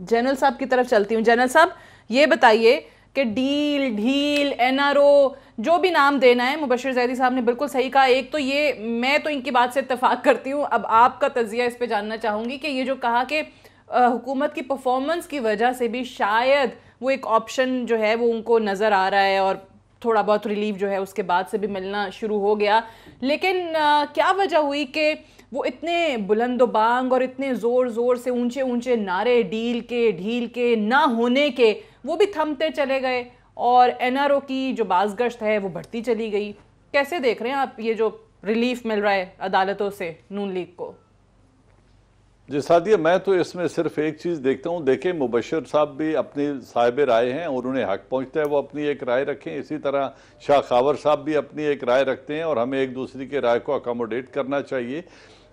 General साहब की तरफ चलती हूँ। जनरल साहब ये बताइए कि डील, ढील, एनआरओ, जो भी नाम देना है, मुबशिर जैदी साहब ने बिल्कुल सही कहा। एक तो ये, मैं तो इनकी बात से इत्तेफाक करती हूँ, अब आपका तज्जिया इस पे जानना चाहूंगी कि ये जो कहा कि हुकूमत की परफॉर्मेंस की वजह से भी शायद वो एक ऑप्शन जो है वो उनको नज़र आ रहा है और थोड़ा बहुत रिलीफ जो है उसके बाद से भी मिलना शुरू हो गया, लेकिन क्या वजह हुई कि वो इतने बुलंदोबांग और इतने ज़ोर ज़ोर से ऊंचे ऊंचे नारे डील के, ढील के, ना होने के, वो भी थमते चले गए और एनआरओ की जो बाज़गश्त है वो बढ़ती चली गई? कैसे देख रहे हैं आप ये जो रिलीफ मिल रहा है अदालतों से नून लीग को? जी सादिया, मैं तो इसमें सिर्फ एक चीज़ देखता हूँ। देखें, मुबशिर साहब भी अपनी साहिब राय हैं और उन्हें हक पहुँचता है वो अपनी एक राय रखें। इसी तरह शाह खावर साहब भी अपनी एक राय रखते हैं और हमें एक दूसरे की राय को अकोमोडेट करना चाहिए।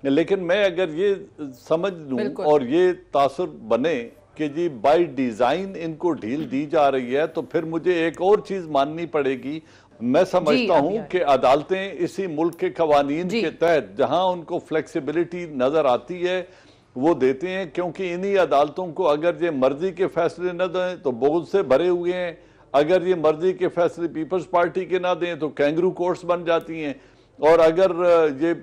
लेकिन मैं अगर ये समझ लूँ और ये तासुर बने कि जी बाय डिज़ाइन इनको ढील दी जा रही है, तो फिर मुझे एक और चीज़ माननी पड़ेगी। मैं समझता हूँ कि अदालतें इसी मुल्क के कवानीन के तहत जहाँ उनको फ्लेक्सिबिलिटी नज़र आती है वो देते हैं, क्योंकि इन्हीं अदालतों को अगर ये मर्जी के फैसले न दें तो बोझ से भरे हुए हैं, अगर ये मर्जी के फैसले पीपल्स पार्टी के ना दें तो कैंगरू कोर्ट्स बन जाती हैं, और अगर ये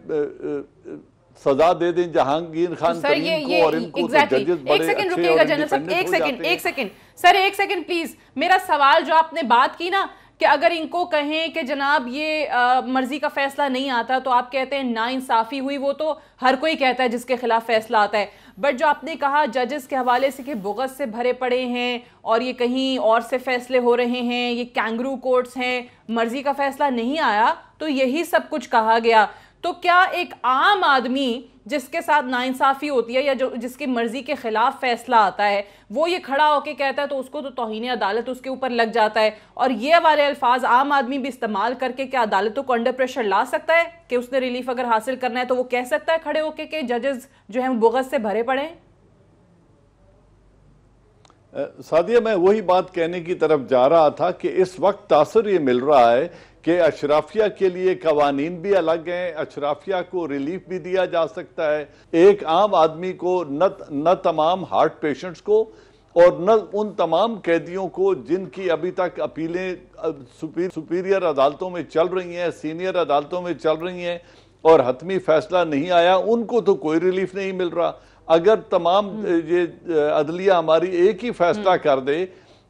सजा दे दें जहांगीर खान करीम को और इनको, तो जजेस बड़े अच्छे और इंडिपेंडेंट हो जाते हैं। एक सेकंड सर, एक सेकंड प्लीज। मेरा सवाल जो आपने बात की ना कि अगर इनको कहें कि जनाब ये मर्जी का फैसला नहीं आता तो आप कहते हैं नाइंसाफी हुई, वो तो हर कोई कहता है जिसके खिलाफ फैसला आता है। बट जो आपने कहा जजेस के हवाले से कि बुग़्ज़ से भरे पड़े हैं और ये कहीं और से फैसले हो रहे हैं, ये कैंगरू कोर्ट्स हैं, मर्जी का फैसला नहीं आया, तो यही सब कुछ कहा गया। तो क्या एक आम आदमी जिसके साथ नाइंसाफी होती है या जो जिसकी मर्जी के खिलाफ फैसला आता है वो ये खड़ा होके कहता है तो उसको तो तौहीन अदालत उसके ऊपर लग जाता है, और ये वाले अल्फाज आम आदमी भी इस्तेमाल करके क्या अदालतों को अंडर प्रेशर ला सकता है कि उसने रिलीफ अगर हासिल करना है तो वो कह सकता है खड़े होके कि जजेस जो है बुग़्ज़ से भरे पड़े हैं? सादिया, मैं वही बात कहने की तरफ जा रहा था कि इस वक्त तासुर ये मिल रहा है कि अशराफिया के लिए कवानीन भी अलग हैं, अशराफिया को रिलीफ भी दिया जा सकता है। एक आम आदमी को न तमाम हार्ट पेशेंट्स को और न उन तमाम कैदियों को जिनकी अभी तक अपीलें सुपीरियर अदालतों में चल रही हैं, सीनियर अदालतों में चल रही हैं और हतमी फैसला नहीं आया, उनको तो कोई रिलीफ नहीं मिल रहा। अगर तमाम ये अदलिया हमारी एक ही फैसला कर दे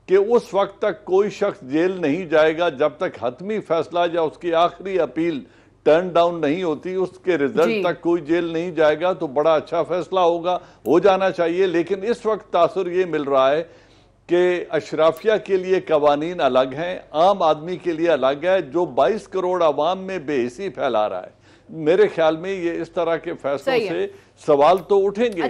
कि उस वक्त तक कोई शख्स जेल नहीं जाएगा जब तक हतमी फैसला या उसकी आखिरी अपील टर्न डाउन नहीं होती, उसके रिजल्ट तक कोई जेल नहीं जाएगा, तो बड़ा अच्छा फैसला होगा, हो जाना चाहिए। लेकिन इस वक्त तासुर ये मिल रहा है कि अशराफिया के लिए कवानीन अलग हैं, आम आदमी के लिए अलग है, जो 22 करोड़ आवाम में बेहिसी फैला रहा है। मेरे ख्याल में ये इस तरह के फैसलों से सवाल तो उठेंगे।